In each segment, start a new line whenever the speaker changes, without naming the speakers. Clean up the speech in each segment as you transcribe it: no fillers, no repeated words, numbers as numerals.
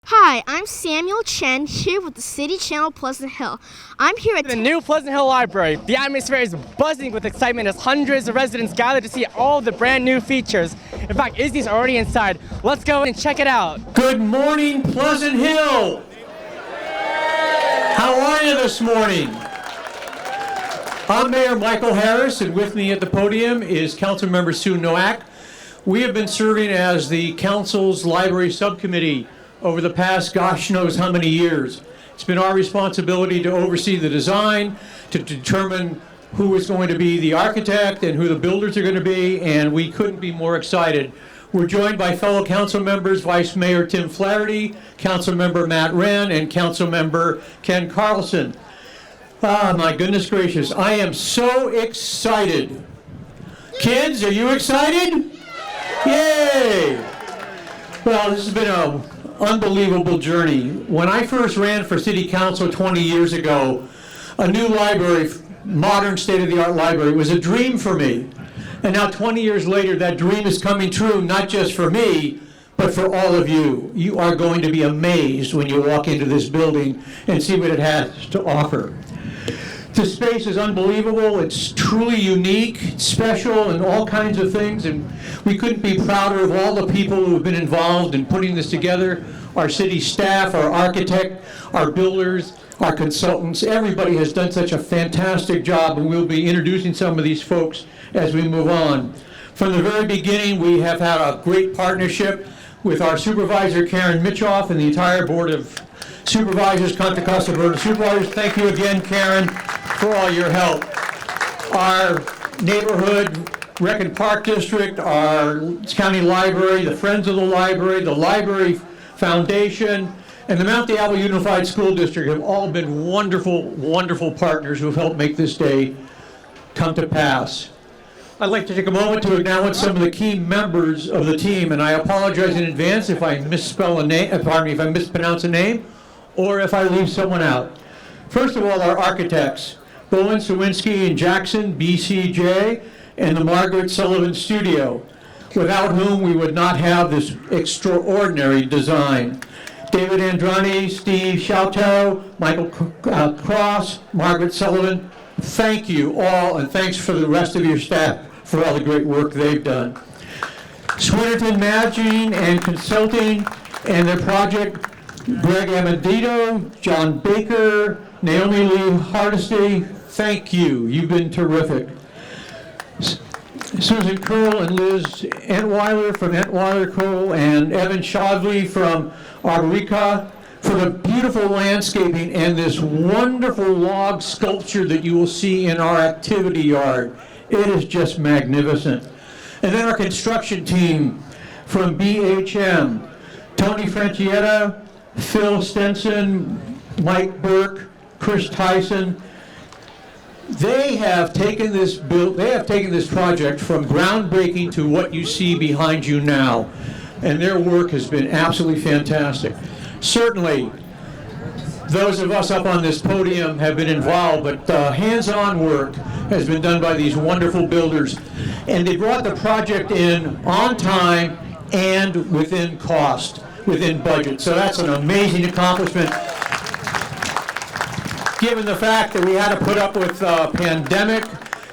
Hi, I'm Samuel Chen, here with the City Channel Pleasant Hill. I'm here at
the new Pleasant Hill Library. The atmosphere is buzzing with excitement as hundreds of residents gather to see all the brand new features. In fact, Izzy's already inside. Let's go and check it out.
Good morning, Pleasant Hill. How are you this morning? I'm Mayor Michael Harris, and with me at the podium is Councilmember Sue Noack. We have been serving as the Council's Library Subcommittee over the past gosh knows how many years. It's been our responsibility to oversee the design, to determine who is going to be the architect and who the builders are going to be, and we couldn't be more excited. We're joined by fellow council members, Vice Mayor Tim Flaherty, Council Member Matt Wren, and Council Member Ken Carlson. Ah, my goodness gracious, I am so excited. Kids, are you excited? Yay! Well, this has been an unbelievable journey. When I first ran for city council 20 years ago, a new library, modern state-of-the-art library, was a dream for me. And now 20 years later, that dream is coming true, not just for me, but for all of you. You are going to be amazed when you walk into this building and see what it has to offer. The space is unbelievable. It's truly unique, it's special, and all kinds of things. And we couldn't be prouder of all the people who have been involved in putting this together. Our city staff, our architect, our builders, our consultants. Everybody has done such a fantastic job, and we'll be introducing some of these folks as we move on. From the very beginning, we have had a great partnership with our supervisor, Karen Mitchoff, and the entire Board of Supervisors, Contra Costa Board of Supervisors. Thank you again, Karen, for all your help. Our neighborhood, Bracken Park District, our county library, the Friends of the Library Foundation, and the Mount Diablo Unified School District have all been wonderful, wonderful partners who have helped make this day come to pass. I'd like to take a moment to acknowledge some of the key members of the team, and I apologize in advance if I misspell a name, if I mispronounce a name, or if I leave someone out. First of all, our architects, Bowen, Sawinski, and Jackson, BCJ, and the Margaret Sullivan Studio, without whom we would not have this extraordinary design. David Andrani, Steve Shalto, Michael Cross, Margaret Sullivan, thank you all, and thanks for the rest of your staff for all the great work they've done. Swinnerton Managing and Consulting and their project, Greg Amadito, John Baker, Naomi Lee Hardesty, thank you. You've been terrific. Susan Curl and Liz Entweiler from Entweiler Curl and Evan Shodley from Arborica for the beautiful landscaping and this wonderful log sculpture that you will see in our activity yard. It is just magnificent. And then our construction team from BHM, Tony Francietta, Phil Stenson, Mike Burke, Chris Tyson. They have taken this project from groundbreaking to what you see behind you now, and their work has been absolutely fantastic. Certainly, those of us up on this podium have been involved, but hands-on work has been done by these wonderful builders, and they brought the project in on time and within cost, within budget. So that's an amazing accomplishment, given the fact that we had to put up with pandemic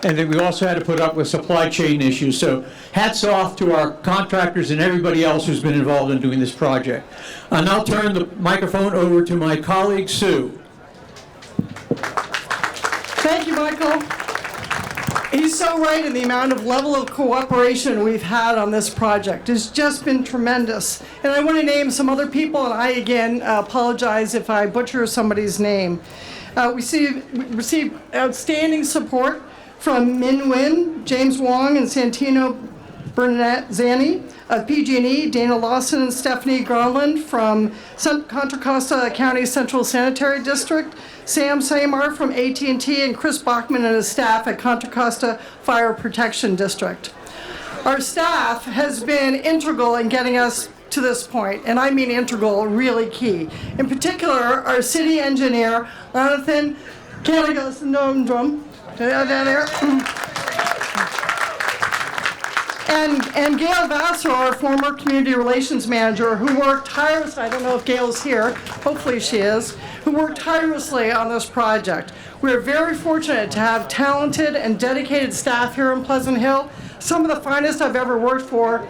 and that we also had to put up with supply chain issues. So hats off to our contractors and everybody else who's been involved in doing this project. I'll now turn the microphone over to my colleague, Sue.
Thank you, Michael. He's so right in the amount of level of cooperation we've had on this project. It's just been tremendous. And I want to name some other people, and I, again, apologize if I butcher somebody's name. We received outstanding support from Min Nguyen, James Wong, and Santino Bernazzani of PG&E, Dana Lawson and Stephanie Garland from Contra Costa County Central Sanitary District, Sam Samar from AT&T, and Chris Bachman and his staff at Contra Costa Fire Protection District. Our staff has been integral in getting us to this point, and I mean integral, really key. In particular, our city engineer, Jonathan Canagasondrum, there. And Gail Vassar, our former community relations manager, who worked tirelessly, I don't know if Gail's here, hopefully she is, who worked tirelessly on this project. We're very fortunate to have talented and dedicated staff here in Pleasant Hill, some of the finest I've ever worked for,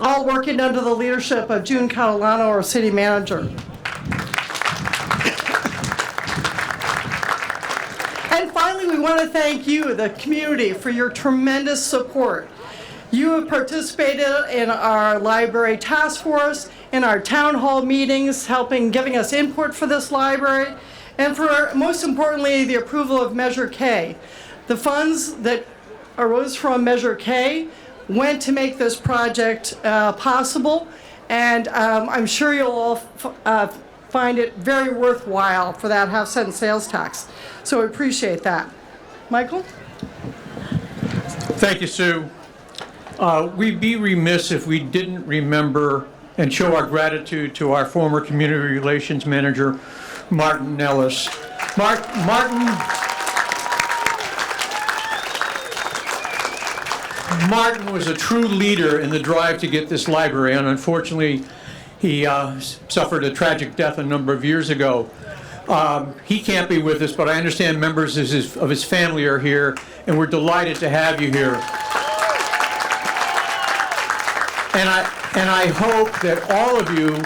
all working under the leadership of June Catalano, our city manager. And finally, we want to thank you, the community, for your tremendous support. You have participated in our library task force, in our town hall meetings, giving us input for this library, and for, most importantly, the approval of Measure K. The funds that arose from Measure K went to make this project possible, and I'm sure you'll all find it very worthwhile for that half-cent sales tax. So I appreciate that. Michael?
Thank you, Sue. We'd be remiss if we didn't remember and show our gratitude to our former community relations manager, Martin Nellis. Martin was a true leader in the drive to get this library, and unfortunately, he suffered a tragic death a number of years ago. He can't be with us, but I understand members of his family are here, and we're delighted to have you here. And I hope that all of you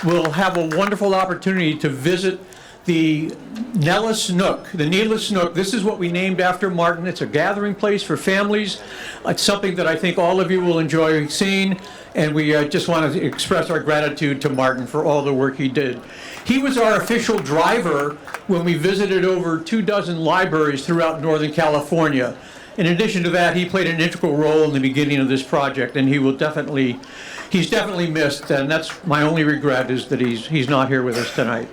will have a wonderful opportunity to visit the Nellis Nook, the Neelis Nook. This is what we named after Martin. It's a gathering place for families. It's something that I think all of you will enjoy seeing, and we just want to express our gratitude to Martin for all the work he did. He was our official driver when we visited over 24 libraries throughout Northern California. In addition to that, he played an integral role in the beginning of this project, and he's definitely missed, and that's my only regret, is that he's not here with us tonight.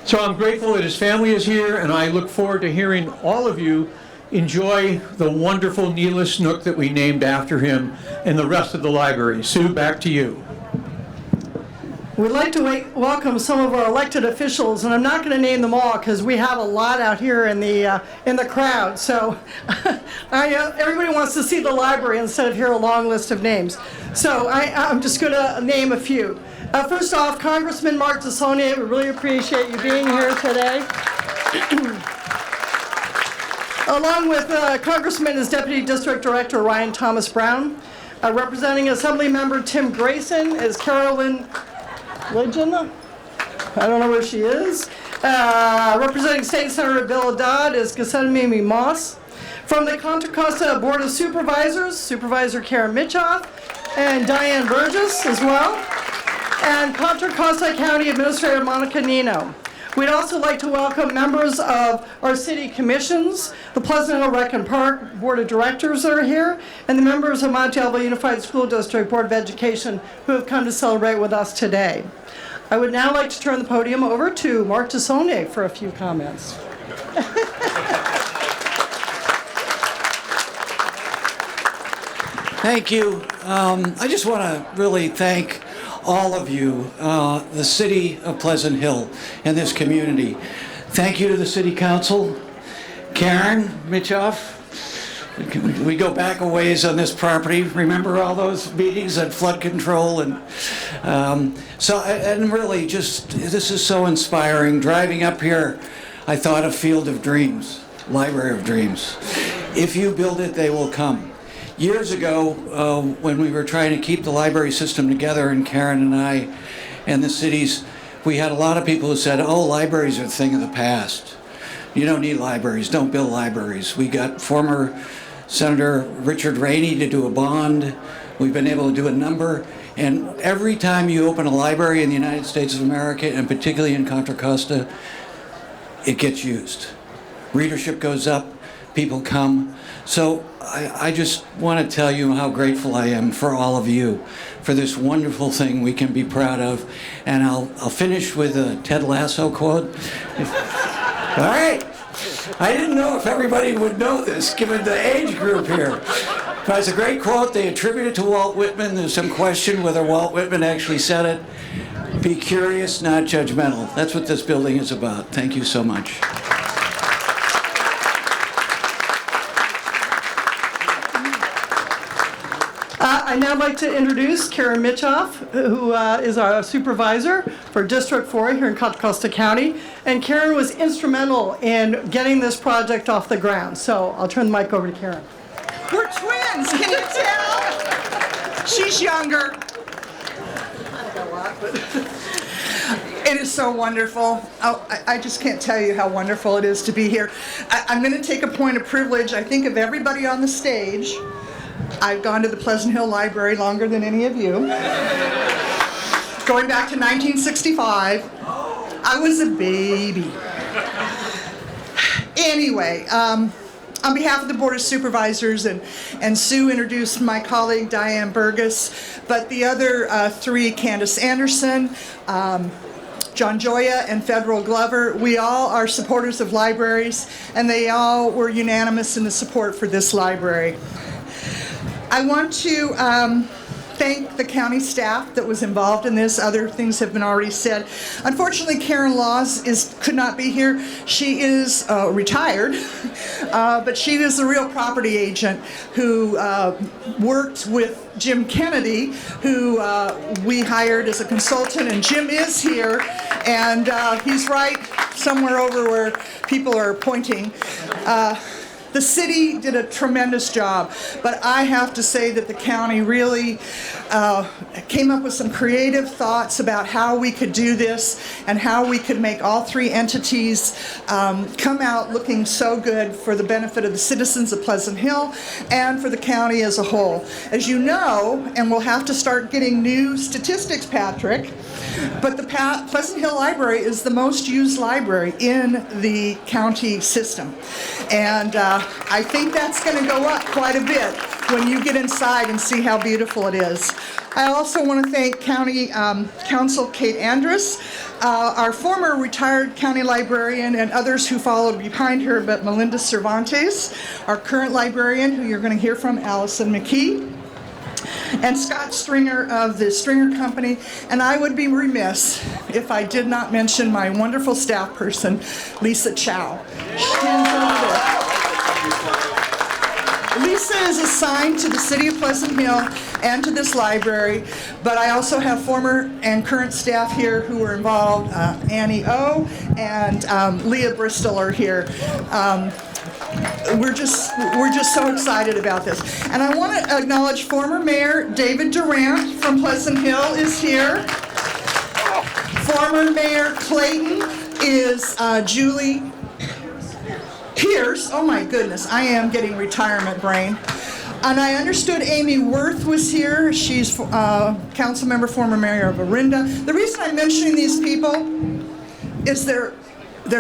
So I'm grateful that his family is here, and I look forward to hearing all of you enjoy the wonderful Neelis Nook that we named after him and the rest of the library. Sue, back to you.
We'd like to welcome some of our elected officials, and I'm not going to name them all because we have a lot out here in the crowd. So everybody wants to see the library instead of hear a long list of names. So I'm just going to name a few. First off, Congressman Mark Desonia, we really appreciate you being here today. Along with Congressman is Deputy District Director Ryan Thomas Brown. Representing Assembly Member Tim Grayson is Carolyn Legend. I don't know where she is. Representing State Senator Bill Dodd is Gethsemane Moss. From the Contra Costa Board of Supervisors, Supervisor Karen Mitchoff and Diane Burgess as well. And Contra Costa County Administrator Monica Nino. We'd also like to welcome members of our city commissions, the Pleasant Hill Rec and Park Board of Directors that are here, and the members of Monte Alba Unified School District Board of Education who have come to celebrate with us today. I would now like to turn the podium over to Mark Desonia for a few comments.
Thank you. I just want to really thank all of you, the city of Pleasant Hill and this community. Thank you to the city council, Karen Mitchoff. We go back a ways on this property. Remember all those meetings on flood control and really just, this is so inspiring. Driving up here, I thought of Field of Dreams, Library of Dreams. If you build it, they will come. Years ago, when we were trying to keep the library system together, and Karen and I and the cities, we had a lot of people who said, oh, libraries are a thing of the past. You don't need libraries, don't build libraries. We got former Senator Richard Rainey to do a bond. We've been able to do a number. And every time you open a library in the United States of America, and particularly in Contra Costa, it gets used. Readership goes up, people come. So I just want to tell you how grateful I am for all of you, for this wonderful thing we can be proud of. And I'll finish with a Ted Lasso quote. All right. I didn't know if everybody would know this, given the age group here. But it's a great quote. They attribute it to Walt Whitman. There's some question whether Walt Whitman actually said it. Be curious, not judgmental. That's what this building is about. Thank you so much.
I'd now like to introduce Karen Mitchoff, who is our supervisor for District 4 here in Contra Costa County. And Karen was instrumental in getting this project off the ground. So I'll turn the mic over to Karen.
We're twins, can you tell? She's younger. It is so wonderful. Oh, I just can't tell you how wonderful it is to be here. I'm going to take a point of privilege. I think of everybody on the stage. I've gone to the Pleasant Hill Library longer than any of you. Going back to 1965. I was a baby. Anyway, on behalf of the Board of Supervisors, and Sue introduced my colleague Diane Burgess, but the other three, Candace Anderson, John Joya, and Federal Glover, we all are supporters of libraries, and they all were unanimous in the support for this library. I want to thank the county staff that was involved in this. Other things have been already said. Unfortunately, Karen Laws could not be here. She is retired, but she is a real property agent who worked with Jim Kennedy, who we hired as a consultant, and Jim is here, and he's right somewhere over where people are pointing. The city did a tremendous job, but I have to say that the county really came up with some creative thoughts about how we could do this and how we could make all three entities come out looking so good for the benefit of the citizens of Pleasant Hill and for the county as a whole. As you know, and we'll have to start getting new statistics, Patrick, but the Pleasant Hill Library is the most used library in the county system. And I think that's going to go up quite a bit when you get inside and see how beautiful it is. I also want to thank County Council Kate Andrus, our former retired county librarian, and others who followed behind her, but Melinda Cervantes, our current librarian, who you're going to hear from, Allison McKee, and Scott Stringer of the Stringer Company. And I would be remiss if I did not mention my wonderful staff person, Lisa Chow. Lisa is assigned to the City of Pleasant Hill and to this library, but I also have former and current staff here who were involved. Annie O and Leah Bristol are here. We're just so excited about this. And I want to acknowledge former Mayor David Durant from Pleasant Hill is here. Former Mayor Clayton is Julie Pierce. Oh my goodness, I am getting retirement brain. And I understood Amy Worth was here. She's council member, former mayor of Orinda. The reason I'm mentioning these people is they're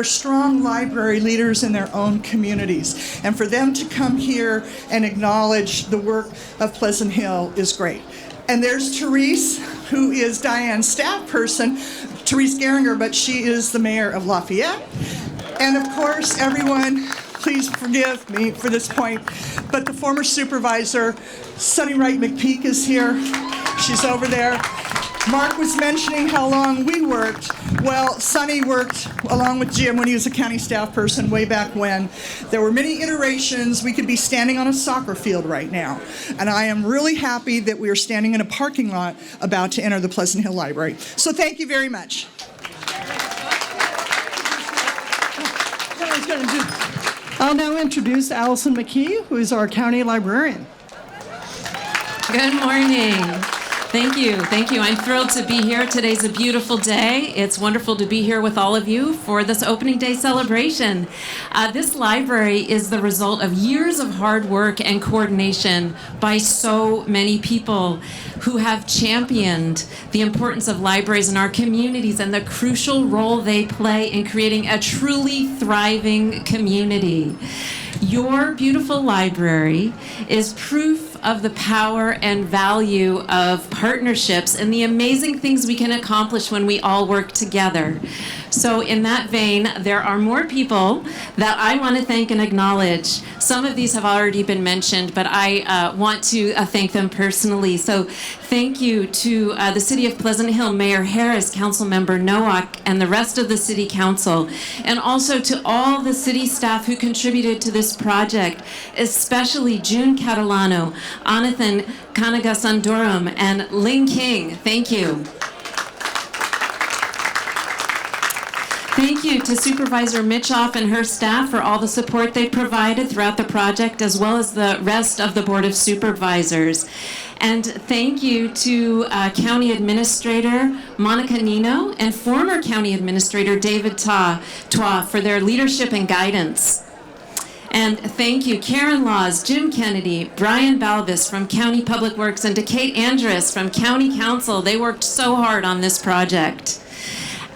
strong library leaders in their own communities. And for them to come here and acknowledge the work of Pleasant Hill is great. And there's Therese, who is Diane's staff person, Therese Geringer, but she is the mayor of Lafayette. And of course, everyone, please forgive me for this point, but the former supervisor, Sunny Wright McPeak, is here. She's over there. Mark was mentioning how long we worked. Well, Sunny worked along with Jim when he was a county staff person way back when. There were many iterations. We could be standing on a soccer field right now. And I am really happy that we are standing in a parking lot about to enter the Pleasant Hill Library. So thank you very much. I'll now introduce Allison McKee, who is our county librarian.
Good morning. Thank you. Thank you. I'm thrilled to be here. Today's a beautiful day. It's wonderful to be here with all of you for this opening day celebration. This library is the result of years of hard work and coordination by so many people who have championed the importance of libraries in our communities and the crucial role they play in creating a truly thriving community. Your beautiful library is proof of the power and value of partnerships and the amazing things we can accomplish when we all work together. So in that vein, there are more people that I want to thank and acknowledge. Some of these have already been mentioned, but I want to thank them personally. So thank you to the City of Pleasant Hill, Mayor Harris, Councilmember Nowak, and the rest of the City Council, and also to all the city staff who contributed to this project, especially June Catalano, Anathan Kanagasundoram, and Ling King. Thank you. Thank you to Supervisor Mitchoff and her staff for all the support they provided throughout the project, as well as the rest of the Board of Supervisors. And thank you to County Administrator Monica Nino and former County Administrator David Twa for their leadership and guidance. And thank you, Karen Laws, Jim Kennedy, Brian Balbus from County Public Works, and to Kate Andrus from County Council. They worked so hard on this project.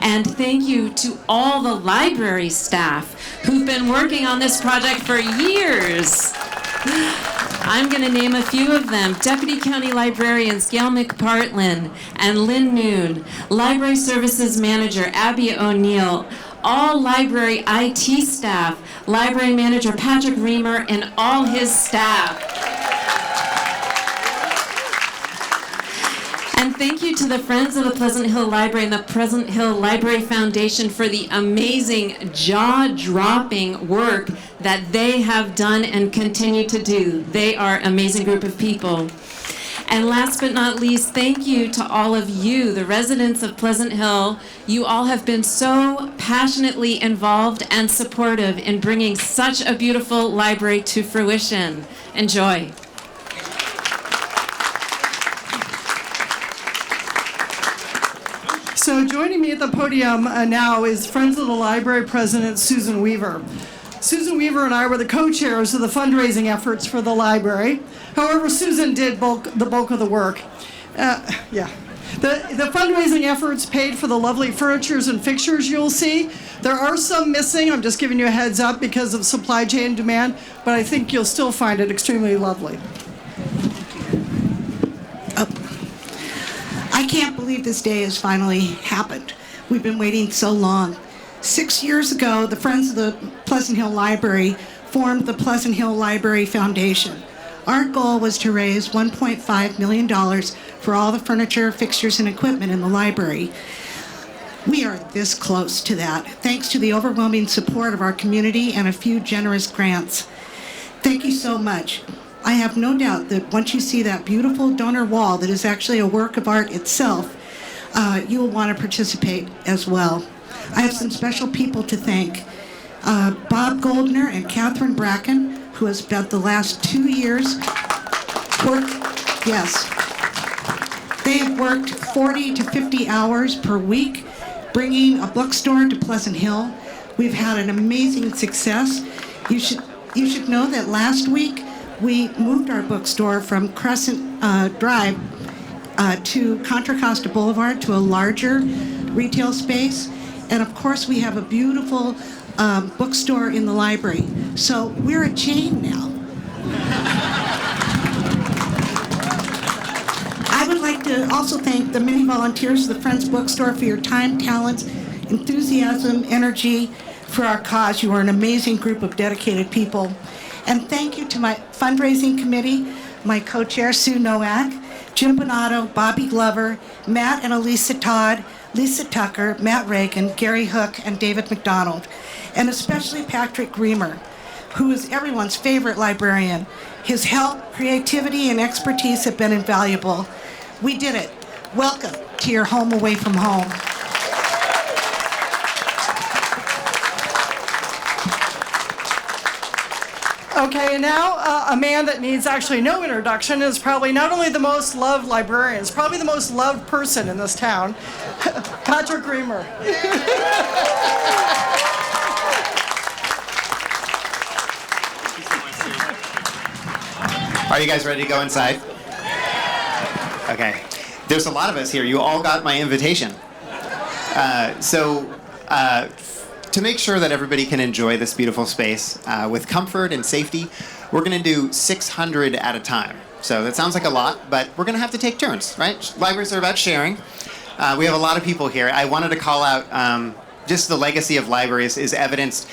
And thank you to all the library staff who've been working on this project for years. I'm going to name a few of them. Deputy County Librarians Gail McPartlin and Lynn Noon, Library Services Manager Abby O'Neill, all library IT staff, Library Manager Patrick Greemer, and all his staff. And thank you to the Friends of the Pleasant Hill Library and the Pleasant Hill Library Foundation for the amazing, jaw-dropping work that they have done and continue to do. They are an amazing group of people. And last but not least, thank you to all of you, the residents of Pleasant Hill. You all have been so passionately involved and supportive in bringing such a beautiful library to fruition. Enjoy.
So joining me at the podium now is Friends of the Library President Susan Weaver. Susan Weaver and I were the co-chairs of the fundraising efforts for the library. However, Susan did the bulk of the work. The fundraising efforts paid for the lovely furnitures and fixtures you'll see. There are some missing. I'm just giving you a heads up because of supply chain demand, but I think you'll still find it extremely lovely.
I can't believe this day has finally happened. We've been waiting so long. 6 years ago, the Friends of the Pleasant Hill Library formed the Pleasant Hill Library Foundation. Our goal was to raise $1.5 million for all the furniture, fixtures, and equipment in the library. We are this close to that, thanks to the overwhelming support of our community and a few generous grants. Thank you so much. I have no doubt that once you see that beautiful donor wall that is actually a work of art itself, you will want to participate as well. I have some special people to thank. Bob Goldner and Katherine Bracken, who has spent the last 2 years they have worked 40 to 50 hours per week, bringing a bookstore to Pleasant Hill. We've had an amazing success. You should know that last week we moved our bookstore from Crescent Drive to Contra Costa Boulevard to a larger retail space. And of course, we have a beautiful bookstore in the library. So we're a chain now. I would like to also thank the many volunteers of the Friends Bookstore for your time, talents, enthusiasm, energy for our cause. You are an amazing group of dedicated people. And thank you to my fundraising committee, my co-chair, Sue Nowak, Jim Bonato, Bobby Glover, Matt and Elisa Todd, Lisa Tucker, Matt Reagan, Gary Hook, and David McDonald, and especially Patrick Greemer, who is everyone's favorite librarian. His help, creativity, and expertise have been invaluable. We did it. Welcome to your home away from home.
Okay, and now a man that needs actually no introduction is probably not only the most loved librarian, is probably the most loved person in this town, Patrick Greemer.
Are you guys ready to go inside? Okay. There's a lot of us here. You all got my invitation. To make sure that everybody can enjoy this beautiful space with comfort and safety, we're going to do 600 at a time. So that sounds like a lot, but we're going to have to take turns, right? Libraries are about sharing. We have a lot of people here. I wanted to call out just the legacy of libraries is evidenced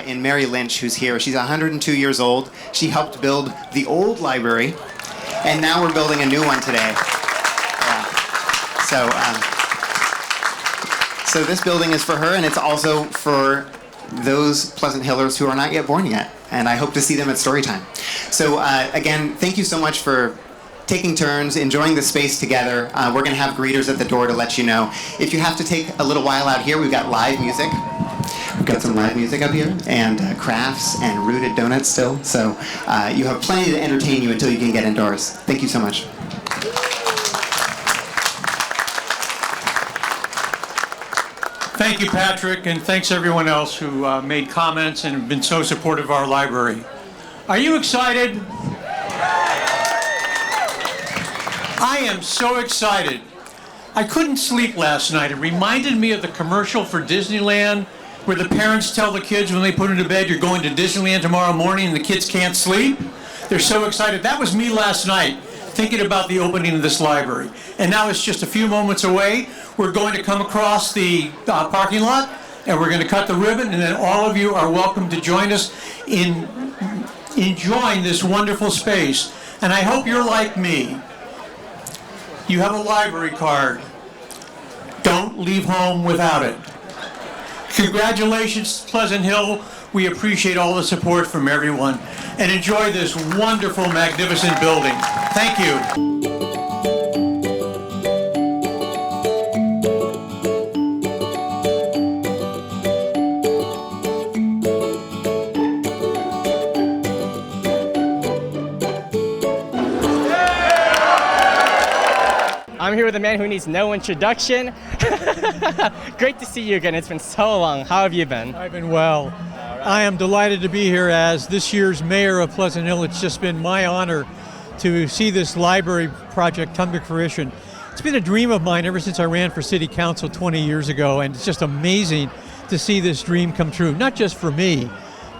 in Mary Lynch, who's here. She's 102 years old. She helped build the old library, and now we're building a new one today. Yeah. So this building is for her, and it's also for those Pleasant Hillers who are not yet born yet. and I hope to see them at story time. So again, thank you so much for taking turns, enjoying the space together. We're going to have greeters at the door to let you know. If you have to take a little while out here, we've got live music. We've got some live music up here, and crafts and rooted donuts still. So you have plenty to entertain you until you can get indoors. Thank you so much.
Thank you, Patrick, and thanks everyone else who made comments and have been so supportive of our library. Are you excited? I am so excited. I couldn't sleep last night. It reminded me of the commercial for Disneyland where the parents tell the kids when they put them to bed, you're going to Disneyland tomorrow morning, and the kids can't sleep. They're so excited. That was me last night, thinking about the opening of this library. And now it's just a few moments away. We're going to come across the parking lot, and we're going to cut the ribbon, and then all of you are welcome to join us in enjoying this wonderful space. And I hope you're like me. You have a library card. Don't leave home without it. Congratulations, Pleasant Hill. We appreciate all the support from everyone. And enjoy this wonderful, magnificent building. Thank you.
I'm here with a man who needs no introduction. Great to see you again. It's been so long. How have you been?
I've been well. I am delighted to be here as this year's mayor of Pleasant Hill. It's just been my honor to see this library project come to fruition. It's been a dream of mine ever since I ran for city council 20 years ago, and it's just amazing to see this dream come true, not just for me,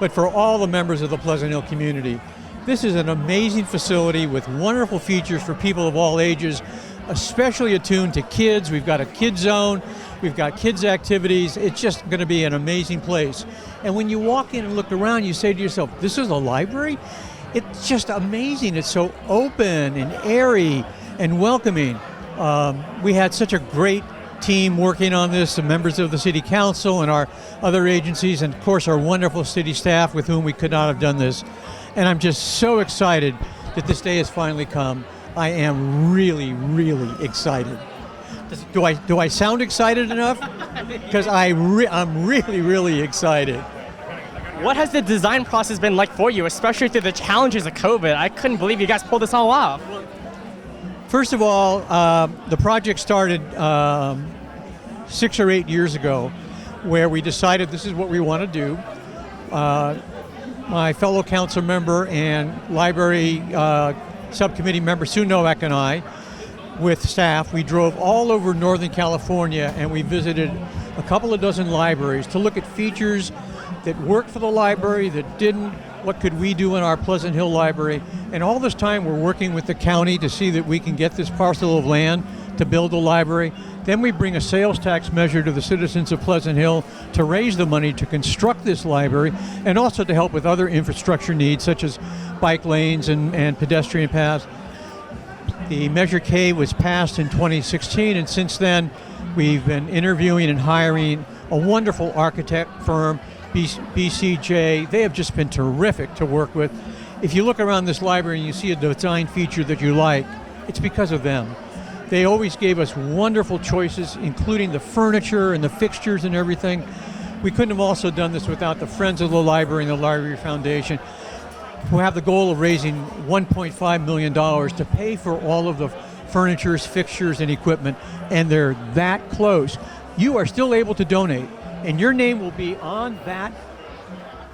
but for all the members of the Pleasant Hill community. This is an amazing facility with wonderful features for people of all ages, especially attuned to kids. We've got a kids zone, we've got kids activities. It's just going to be an amazing place. And when you walk in and look around, you say to yourself, this is a library? It's just amazing. It's so open and airy and welcoming. We had such a great team working on this, the members of the city council and our other agencies, and of course our wonderful city staff with whom we could not have done this. And I'm just so excited that this day has finally come. I am really, really excited. Do I sound excited enough? Because I'm really, really excited.
What has the design process been like for you, especially through the challenges of COVID? I couldn't believe you guys pulled this all off.
First of all, the project started 6 or 8 years ago, where we decided this is what we want to do. My fellow council member and library subcommittee member Sue Nowak and I, with staff, we drove all over Northern California and we visited a couple of dozen libraries to look at features that worked for the library, that didn't, what could we do in our Pleasant Hill library. And all this time we're working with the county to see that we can get this parcel of land to build a library. Then we bring a sales tax measure to the citizens of Pleasant Hill to raise the money to construct this library and also to help with other infrastructure needs such as bike lanes and pedestrian paths. The Measure K was passed in 2016, and since then we've been interviewing and hiring a wonderful architect firm, BCJ. They have just been terrific to work with. If you look around this library and you see a design feature that you like, it's because of them. They always gave us wonderful choices, including the furniture and the fixtures and everything. We couldn't have also done this without the Friends of the Library and the Library Foundation, who have the goal of raising $1.5 million to pay for all of the furnitures, fixtures, and equipment, and they're that close. You are still able to donate, and your name will be on that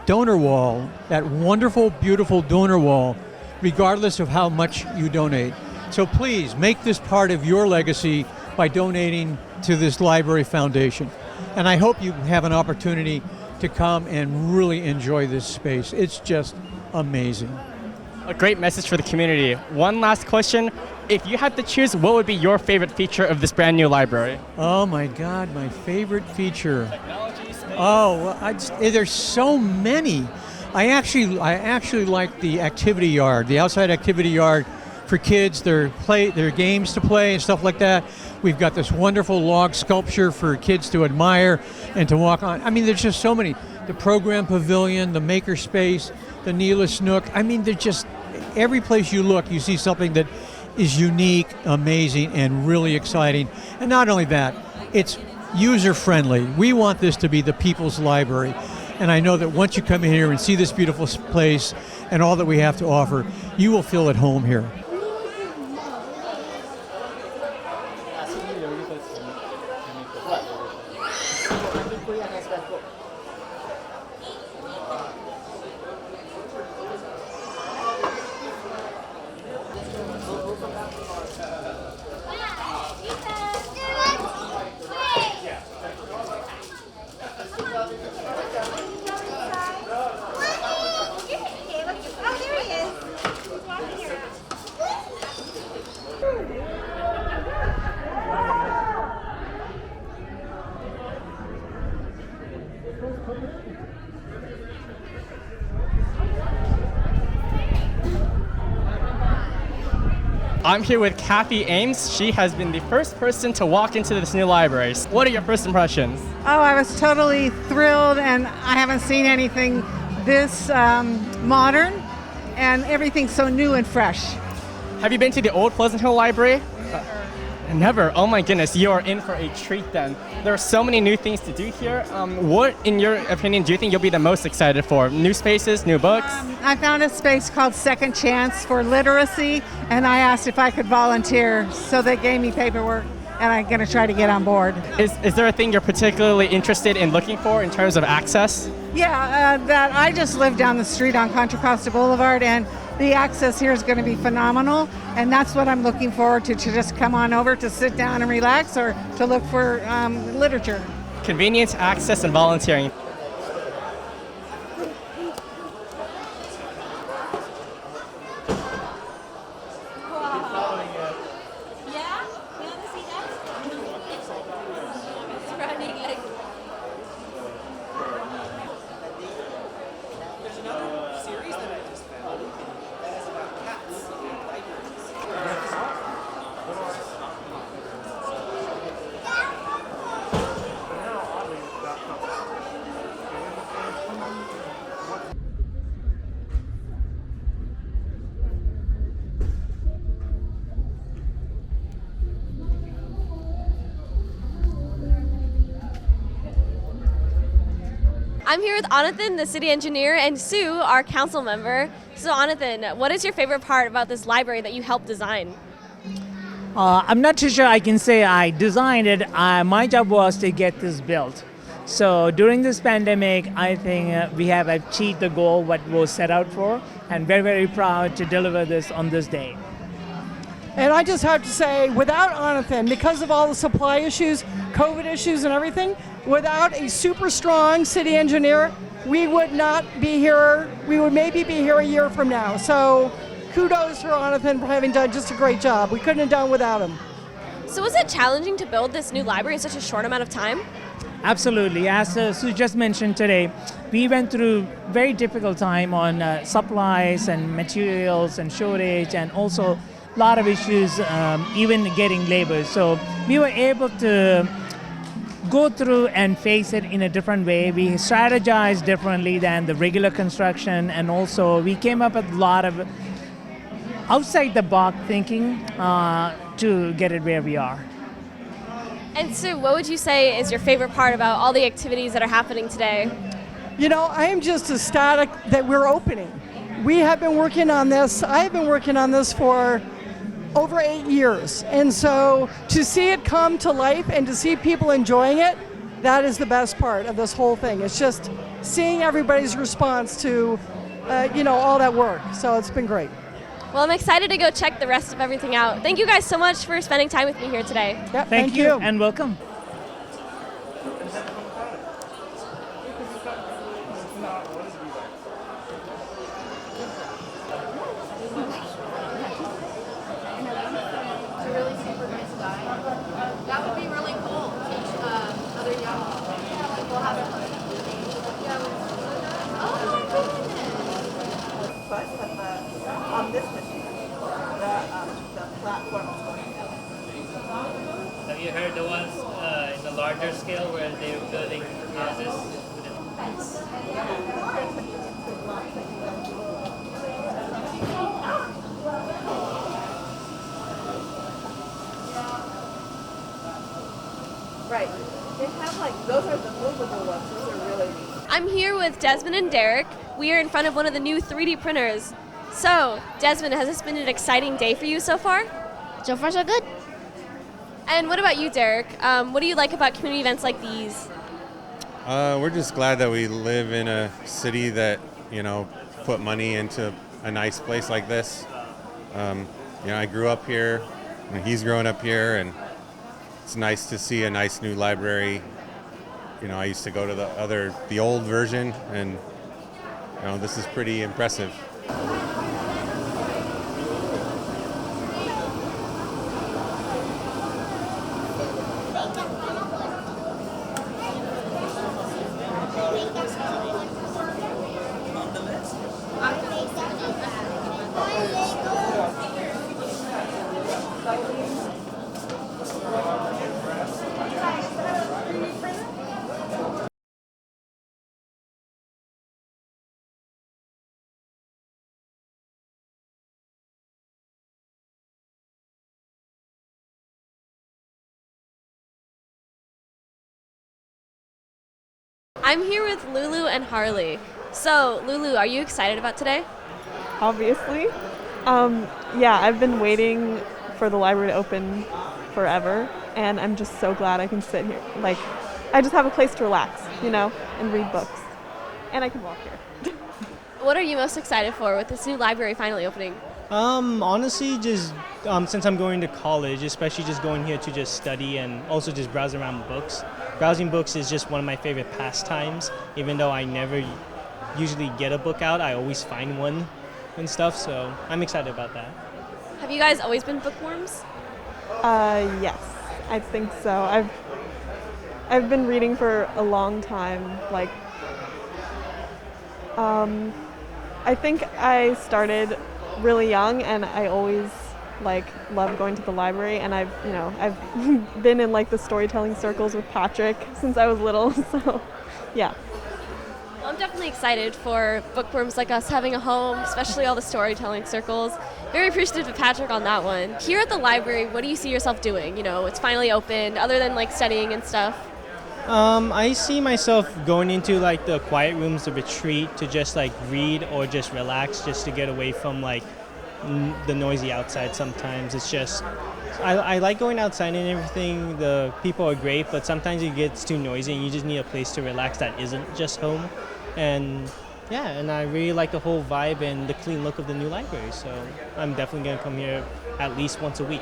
donor wall, that wonderful, beautiful donor wall, regardless of how much you donate. So please make this part of your legacy by donating to this library foundation. And I hope you have an opportunity to come and really enjoy this space. It's just amazing.
A great message for the community. One last question. If you had to choose, what would be your favorite feature of this brand new library?
Oh my God, my favorite feature. Oh, there's so many. I actually like the activity yard, the outside activity yard for kids, their games to play and stuff like that. We've got this wonderful log sculpture for kids to admire and to walk on. I mean, there's just so many. the program pavilion, the maker space, the Neela's Nook. I mean, they're just, every place you look, you see something that is unique, amazing, and really exciting. And not only that, it's user-friendly. We want this to be the people's library. And I know that once you come in here and see this beautiful place and all that we have to offer, you will feel at home here.
I'm here with Kathy Ames. She has been the first person to walk into this new library. What are your first impressions?
Oh, I was totally thrilled, and I haven't seen anything this modern, and everything's so new and fresh.
Have you been to the old Pleasant Hill Library? Never. Oh my goodness, you are in for a treat then. There are so many new things to do here. What, in your opinion, do you think you'll be the most excited for? New spaces, new books?
I found a space called Second Chance for literacy, and I asked if I could volunteer, so they gave me paperwork, and I'm going to try to get on board.
Is there a thing you're particularly interested in looking for in terms of access?
Yeah, that I just live down the street on Contra Costa Boulevard, and the access here is going to be phenomenal, and that's what I'm looking forward to just come on over to sit down and relax or to look for literature.
Convenience, access, and volunteering.
I'm here with Anathan, the city engineer, and Sue, our council member. So Anathan, what is your favorite part about this library that you helped design?
I'm not too sure I can say I designed it. My job was to get this built. So during this pandemic, I think we have achieved the goal what was set out for, and very, very proud to deliver this on this day.
And I just have to say, without Anathan, because of all the supply issues, COVID issues and everything, without a super strong city engineer, we would not be here. We would maybe be here a year from now. So kudos for Anathan for having done just a great job. We couldn't have done without him.
So was it challenging to build this new library in such a short amount of time?
Absolutely. As Sue just mentioned today, we went through very difficult time on supplies and materials and shortage, and also a lot of issues even getting labor. So we were able to go through and face it in a different way. We strategized differently than the regular construction, and also we came up with a lot of outside the box thinking to get it where we are.
And Sue, what would you say is your favorite part about all the activities that are happening today?
You know, I am just ecstatic that we're opening. We have been working on this. I've been working on this for over 8 years. And so to see it come to life and to see people enjoying it, that is the best part of this whole thing. It's just seeing everybody's response to, all that work. So it's been great.
Well, I'm excited to go check the rest of everything out. Thank you guys so much for spending time with me here today.
Yep,
thank you and welcome.
That would be really cool. Teach other young people. We'll have it. Oh my goodness.
But on this machine, the platform is going down.
Have you heard the ones in the larger scale where they were building houses?
Right. They have like, those are the movable ones. Those are really neat.
I'm here with Desmond and Derek. We are in front of one of the new 3D printers. So, Desmond, has this been an exciting day for you so far?
So far, so good.
And what about you, Derek? What do you like about community events like these?
We're just glad that we live in a city that, put money into a nice place like this. I grew up here, and he's growing up here, and it's nice to see a nice new library. I used to go to the old version, and this is pretty impressive.
I'm here with Lulu and Harley. So, Lulu, are you excited about today?
Obviously. Yeah, I've been waiting for the library to open forever, and I'm just so glad I can sit here. Like, I just have a place to relax, and read books. And I can walk here.
What are you most excited for with this new library finally opening?
Honestly, just since I'm going to college, especially just going here to just study and also just browse around books. Browsing books is just one of my favorite pastimes. Even though I never usually get a book out, I always find one and stuff, so I'm excited about that.
Have you guys always been bookworms?
Yes, I think so. I've been reading for a long time. Like, I think I started really young, and I always love going to the library, and I've been in the storytelling circles with Patrick since I was little, so yeah.
Well, I'm definitely excited for bookworms like us having a home, especially all the storytelling circles. Very appreciative of Patrick on that one. Here at the library, what do you see yourself doing? It's finally opened, other than studying and stuff.
I see myself going into the quiet rooms, the retreat, to just read or just relax, just to get away from the noisy outside sometimes. It's just, I like going outside and everything. The people are great, but sometimes it gets too noisy and you just need a place to relax that isn't just home. And yeah, and I really like the whole vibe and the clean look of the new library. So I'm definitely going to come here at least once a week.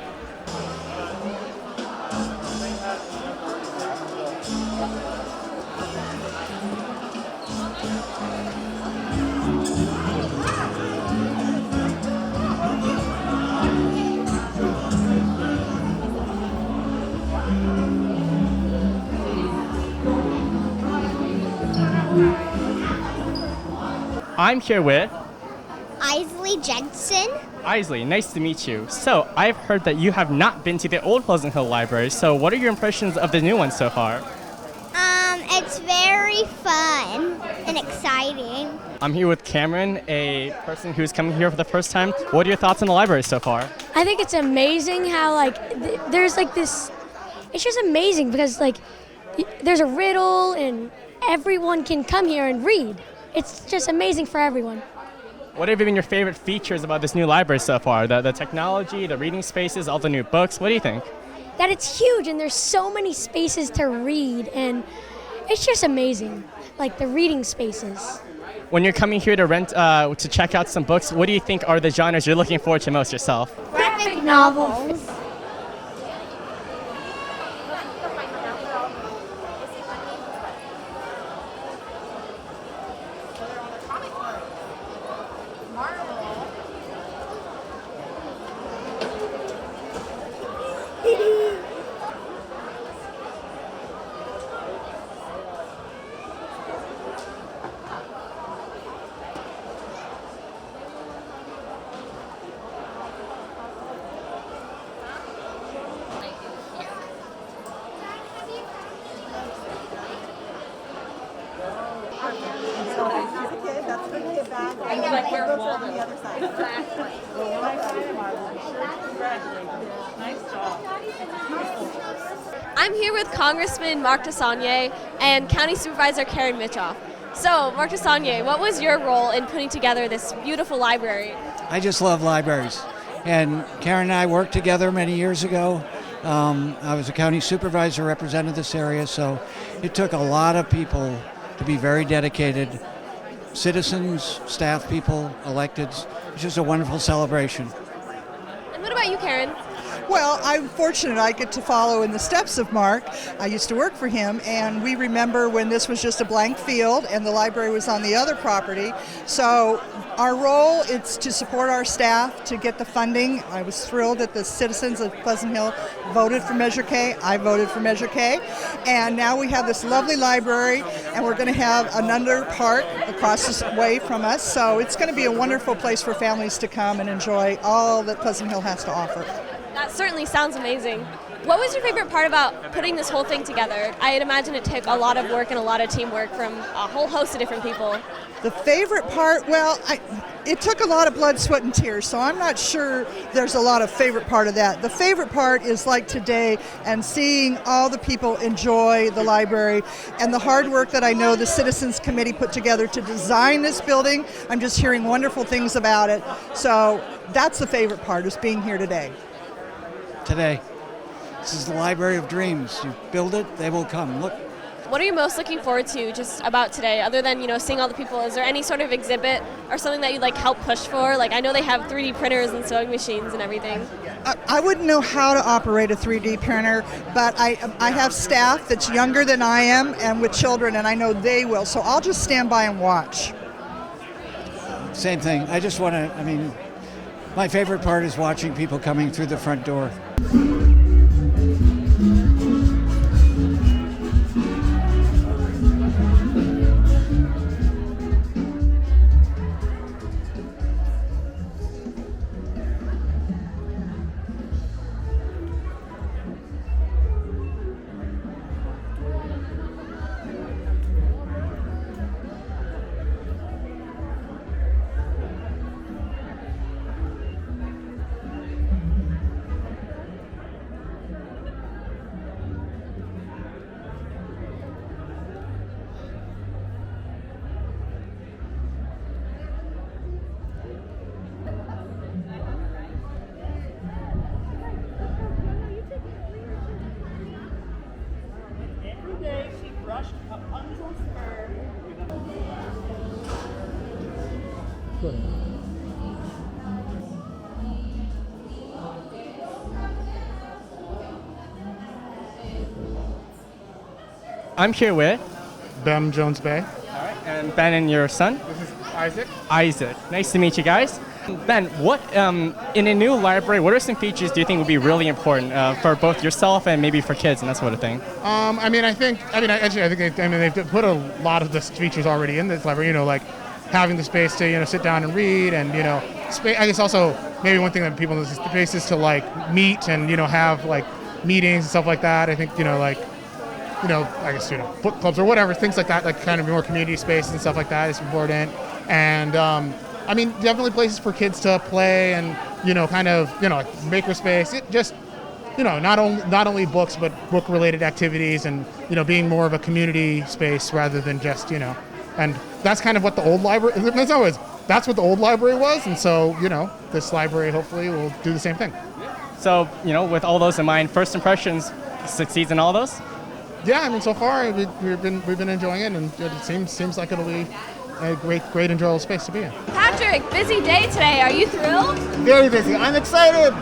I'm here with
Isley Jensen.
Isley, nice to meet you. So, I've heard that you have not been to the old Pleasant Hill Library, so what are your impressions of the new one so far?
It's very fun and exciting.
I'm here with Cameron, a person who's coming here for the first time. What are your thoughts on the library so far?
I think it's amazing how there's this, it's just amazing because there's a riddle and everyone can come here and read. It's just amazing for everyone.
What have been your favorite features about this new library so far? The technology, the reading spaces, all the new books. What do you think?
That it's huge and there's so many spaces to read, and it's just amazing, the reading spaces.
When you're coming here to rent, to check out some books, what do you think are the genres you're looking forward to most yourself?
Graphic novels.
I'm here with Congressman Mark Desonia and County Supervisor Karen Mitchoff. So, Mark Desonia, what was your role in putting together this beautiful library?
I just love libraries. And Karen and I worked together many years ago. I was a county supervisor representing this area, so it took a lot of people to be very dedicated. Citizens, staff people, electeds. It's just a wonderful celebration.
And what about you, Karen?
Well, I'm fortunate I get to follow in the steps of Mark. I used to work for him, and we remember when this was just a blank field and the library was on the other property. So our role is to support our staff to get the funding. I was thrilled that the citizens of Pleasant Hill voted for Measure K. I voted for Measure K. And now we have this lovely library, and we're going to have another park across the way from us. So it's going to be a wonderful place for families to come and enjoy all that Pleasant Hill has to offer.
That certainly sounds amazing. What was your favorite part about putting this whole thing together? I'd imagine it took a lot of work and a lot of teamwork from a whole host of different people.
The favorite part, well, it took a lot of blood, sweat, and tears, so I'm not sure there's a lot of favorite part of that. The favorite part is like today and seeing all the people enjoy the library and the hard work that I know the Citizens Committee put together to design this building. I'm just hearing wonderful things about it. So that's the favorite part, is being here today.
Today, this is the Library of Dreams. You build it, they will come. Look.
What are you most looking forward to just about today, other than, seeing all the people? Is there any sort of exhibit or something that you'd help push for? I know they have 3D printers and sewing machines and everything.
I wouldn't know how to operate a 3D printer, but I have staff that's younger than I am and with children, and I know they will. So I'll just stand by and watch.
Same thing. I just want to, my favorite part is watching people coming through the front door.
I'm here with
Ben Jones Bay.
All right, and Ben and your son?
This is Isaac.
Isaac. Nice to meet you guys. Ben, what in a new library, what are some features do you think would be really important for both yourself and maybe for kids and that sort of thing?
I think they've put a lot of the features already in this library. Having the space to sit down and read, and I guess also maybe one thing that people need spaces to meet and have meetings and stuff like that. I think I guess book clubs or whatever, things like that, kind of more community space and stuff like that is important. And definitely places for kids to play and maker space. It just not only books but book related activities and being more of a community space rather than just and that's kind of what the old library. That's what the old library was, and so this library hopefully will do the same thing.
So with all those in mind, first impressions succeeds in all those.
Yeah, so far we've been enjoying it, and it seems like it'll be a great enjoyable space to be in.
Patrick, busy day today. Are you thrilled?
Very busy. I'm excited.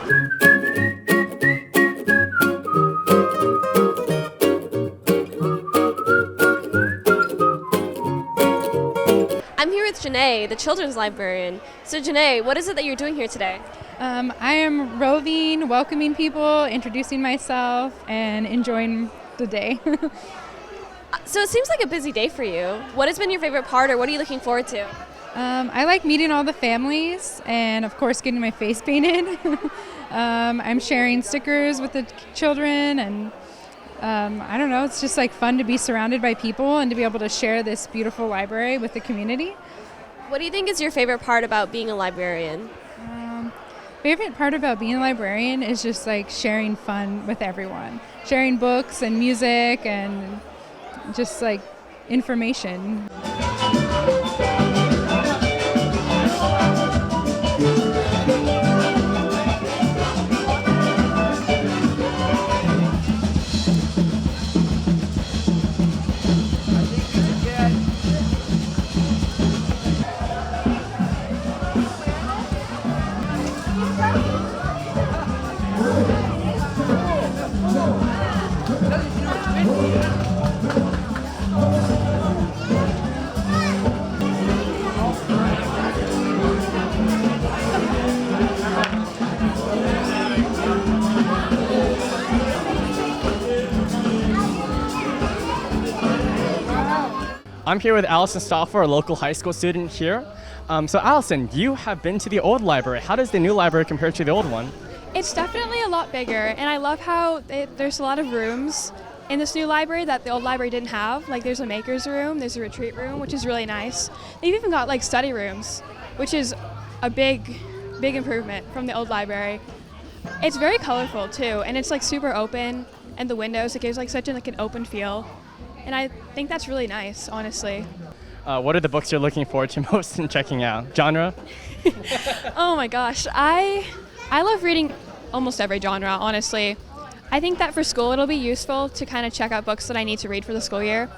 I'm here with Janae, the children's librarian. So Janae, what is it that you're doing here today?
I am roving, welcoming people, introducing myself, and enjoying the day.
So it seems like a busy day for you. What has been your favorite part, or what are you looking forward to?
I like meeting all the families and, of course, getting my face painted. I'm sharing stickers with the children, and I don't know, it's just fun to be surrounded by people and to be able to share this beautiful library with the community.
What do you think is your favorite part about being a librarian?
Favorite part about being a librarian is just like sharing fun with everyone, sharing books and music and just like information.
I'm here with Allison Stoffer, a local high school student here. So Allison, you have been to the old library. How does the new library compare to the old one?
It's definitely a lot bigger, and I love how there's a lot of rooms in this new library that the old library didn't have. Like there's a maker's room, there's a retreat room, which is really nice. They've even got like study rooms, which is a big improvement from the old library. It's very colorful too, and it's like super open, and the windows, it gives like such an open feel. And I think that's really nice, honestly.
What are the books you're looking forward to most in checking out? Genre?
Oh my gosh, I love reading almost every genre, honestly. I think that for school it'll be useful to kind of check out books that I need to read for the school year.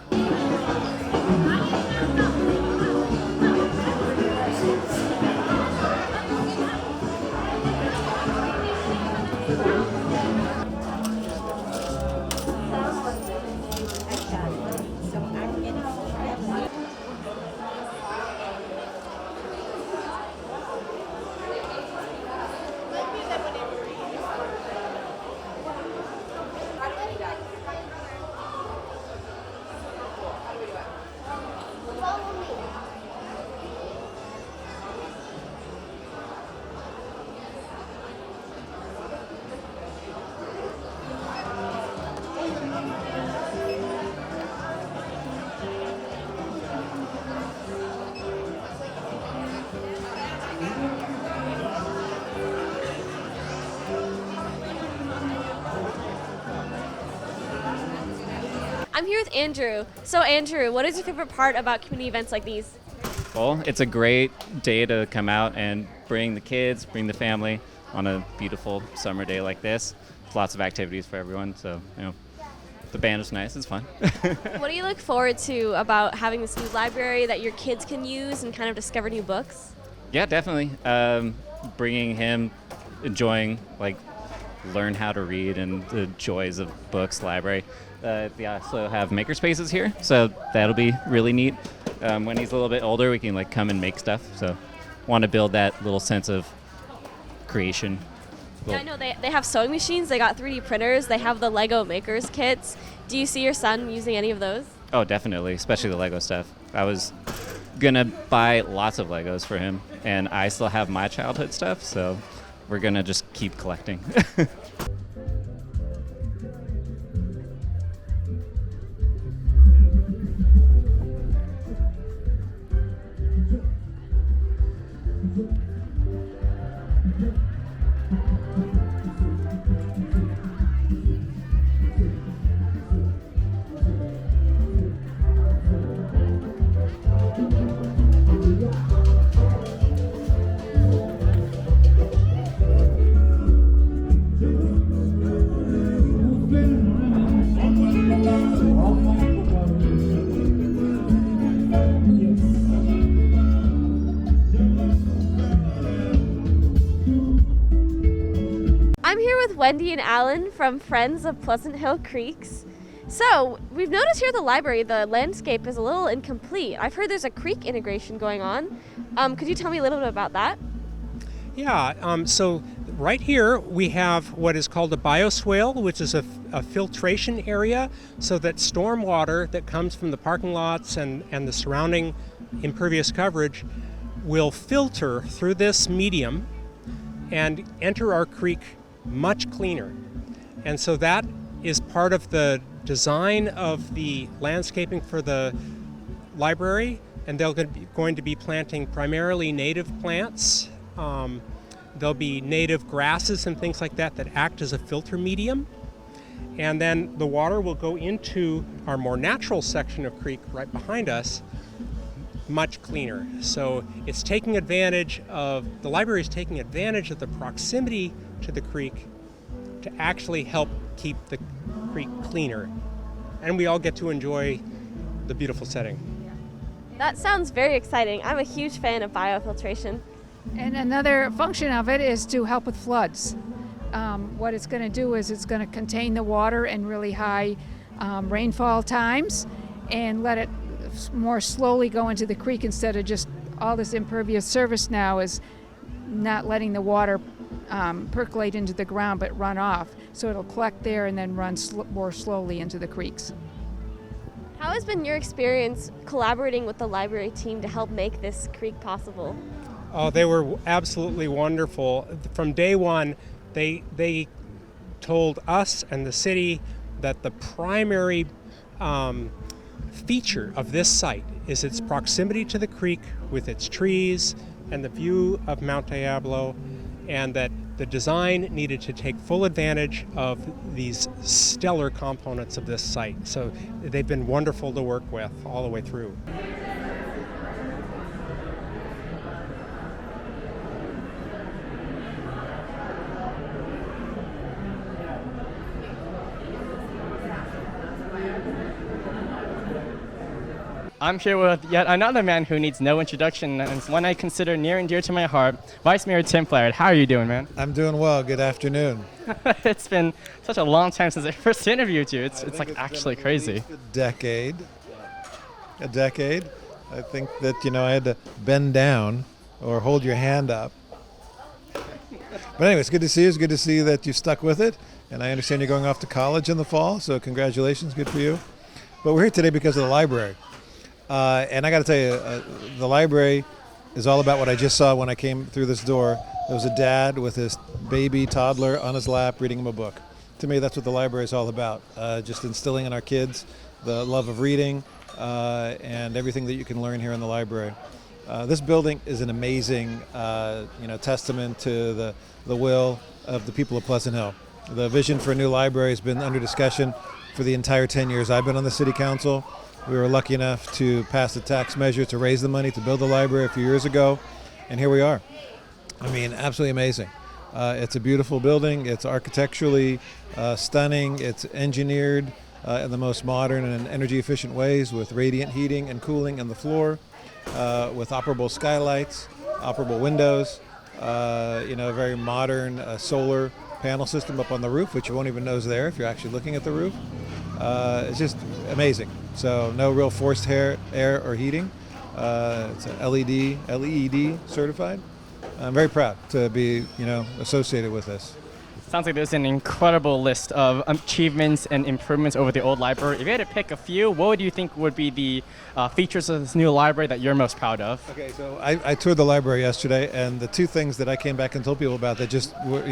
I'm here with Andrew. So Andrew, what is your favorite part about community events like these?
Well, it's a great day to come out and bring the kids, bring the family on a beautiful summer day like this. Lots of activities for everyone, so the band is nice, it's fun.
What do you look forward to about having this new library that your kids can use and kind of discover new books?
Yeah, definitely. Bringing him, enjoying, learn how to read and the joys of books, library. They also have maker spaces here, so that'll be really neat. When he's a little bit older, we can come and make stuff. So, want to build that little sense of creation.
Yeah, I know they have sewing machines. They got 3D printers. They have the Lego Makers kits. Do you see your son using any of those?
Oh, definitely, especially the Lego stuff. I was gonna buy lots of Legos for him, and I still have my childhood stuff, so we're gonna just keep collecting.
I'm here with Wendy and Alan from Friends of Pleasant Hill Creeks. So, we've noticed here at the library the landscape is a little incomplete. I've heard there's a creek integration going on. Could you tell me a little bit about that?
Yeah, so right here we have what is called a bioswale, which is a filtration area so that storm water that comes from the parking lots and the surrounding impervious coverage will filter through this medium and enter our creek much cleaner. And so that is part of the design of the landscaping for the library, and they're going to be planting primarily native plants. There'll be native grasses and things like that that act as a filter medium. And then the water will go into our more natural section of creek right behind us, much cleaner. So it's taking advantage of, the library is taking advantage of the proximity to the creek to actually help keep the creek cleaner. And we all get to enjoy the beautiful setting.
That sounds very exciting. I'm a huge fan of biofiltration.
And another function of it is to help with floods. What it's going to do is it's going to contain the water in really high rainfall times and let it more slowly go into the creek instead of just all this impervious surface now is not letting the water percolate into the ground but run off. So it'll collect there and then run more slowly into the creeks.
How has been your experience collaborating with the library team to help make this creek possible?
Oh, they were absolutely wonderful. From day one, they told us and the city that the primary feature of this site is its proximity to the creek with its trees and the view of Mount Diablo, and that the design needed to take full advantage of these stellar components of this site. So they've been wonderful to work with all the way through.
I'm here with yet another man who needs no introduction, and it's one I consider near and dear to my heart, Vice Mayor Tim Flaherty. How are you doing, man?
I'm doing well. Good afternoon.
It's been such a long time since I first interviewed you. It's like actually crazy.
A decade. A decade. I think that, I had to bend down or hold your hand up. But anyway, it's good to see you. It's good to see that you stuck with it. And I understand you're going off to college in the fall, so congratulations. Good for you. But we're here today because of the library. And I got to tell you, the library is all about what I just saw when I came through this door. There was a dad with his baby toddler on his lap reading him a book. To me, that's what the library is all about, just instilling in our kids the love of reading and everything that you can learn here in the library. This building is an amazing testament to the will of the people of Pleasant Hill. The vision for a new library has been under discussion for the entire 10 years I've been on the city council. We were lucky enough to pass a tax measure to raise the money to build the library a few years ago, and here we are. I mean, absolutely amazing. It's a beautiful building. It's architecturally stunning. It's engineered in the most modern and energy efficient ways with radiant heating and cooling on the floor, with operable skylights, operable windows, a very modern solar panel system up on the roof, which you won't even know is there if you're actually looking at the roof. It's just amazing. So no real forced air or heating. It's LED certified. I'm very proud to be, associated with this.
Sounds like there's an incredible list of achievements and improvements over the old library. If you had to pick a few, what do you think would be the features of this new library that you're most proud of?
Okay, so I toured the library yesterday, and the two things that I came back and told people about that just were,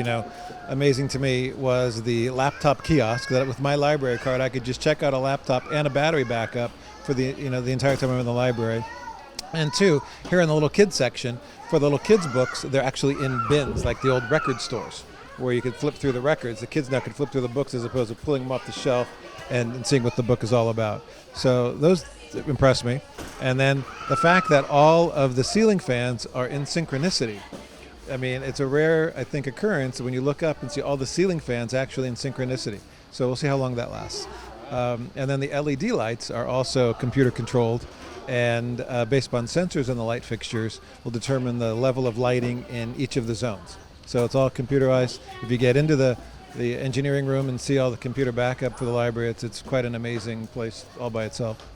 amazing to me was the laptop kiosk. That with my library card, I could just check out a laptop and a battery backup for the entire time I'm in the library. And two, here in the little kids section, for the little kids books, they're actually in bins like the old record stores, where you could flip through the records. The kids now can flip through the books as opposed to pulling them off the shelf and seeing what the book is all about. So those impressed me. And then the fact that all of the ceiling fans are in synchronicity. I mean, it's a rare, I think, occurrence when you look up and see all the ceiling fans actually in synchronicity. So we'll see how long that lasts. And then the LED lights are also computer controlled, and based upon sensors in the light fixtures will determine the level of lighting in each of the zones. So it's all computerized. If you get into the engineering room and see all the computer backup for the library, it's quite an amazing place all by itself.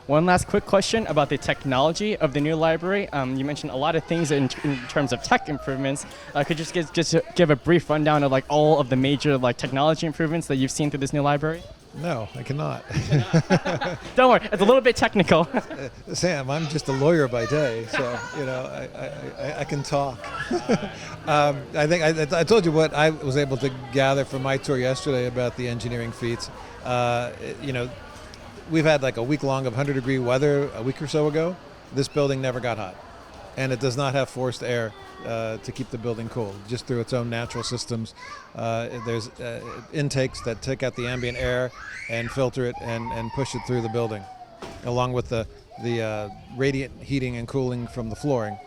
One last quick question about the technology of the new library. You mentioned a lot of things in terms of tech improvements. Could you just give a brief rundown of like all of the major technology improvements that you've seen through this new library?
No, I cannot.
Don't worry, it's a little bit technical.
Sam, I'm just a lawyer by day, so I can talk. I think I told you what I was able to gather from my tour yesterday about the engineering feats. We've had like a week long of 100-degree weather a week or so ago, this building never got hot. And it does not have forced air to keep the building cool, just through its own natural systems. There's intakes that take out the ambient air and filter it and push it through the building, along with the radiant heating and cooling from the flooring.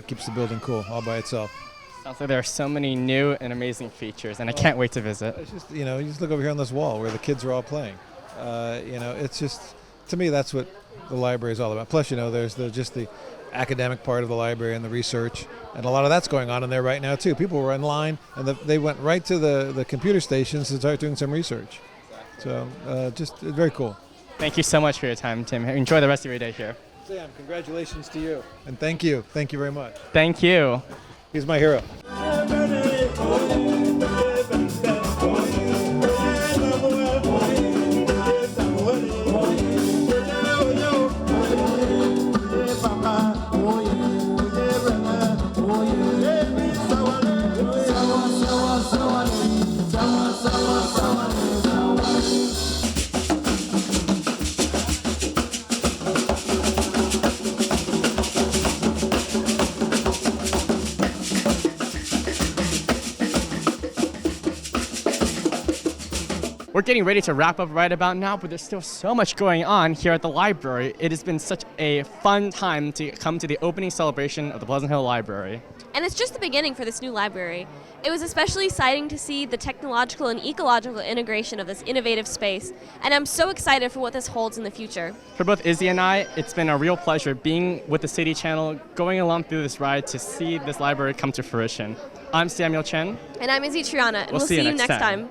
Keeps the building cool all by itself.
Sounds like there are so many new and amazing features, and I can't wait to visit.
It's just, you just look over here on this wall where the kids are all playing. It's just, to me, that's what the library is all about. Plus, there's just the academic part of the library and the research, and a lot of that's going on in there right now too. People were in line and they went right to the computer stations to start doing some research. So just very cool.
Thank you so much for your time, Tim. Enjoy the rest of your day here.
Sam, congratulations to you. And thank you very much.
Thank you.
He's my hero.
We're getting ready to wrap up right about now, but there's still so much going on here at the library. It has been such a fun time to come to the opening celebration of the Pleasant Hill Library.
And it's just the beginning for this new library. It was especially exciting to see the technological and ecological integration of this innovative space, and I'm so excited for what this holds in the future.
For both Izzy and I, it's been a real pleasure being with the City Channel, going along through this ride to see this library come to fruition. I'm Samuel Chen.
And I'm Izzy Triana, and we'll see you next time.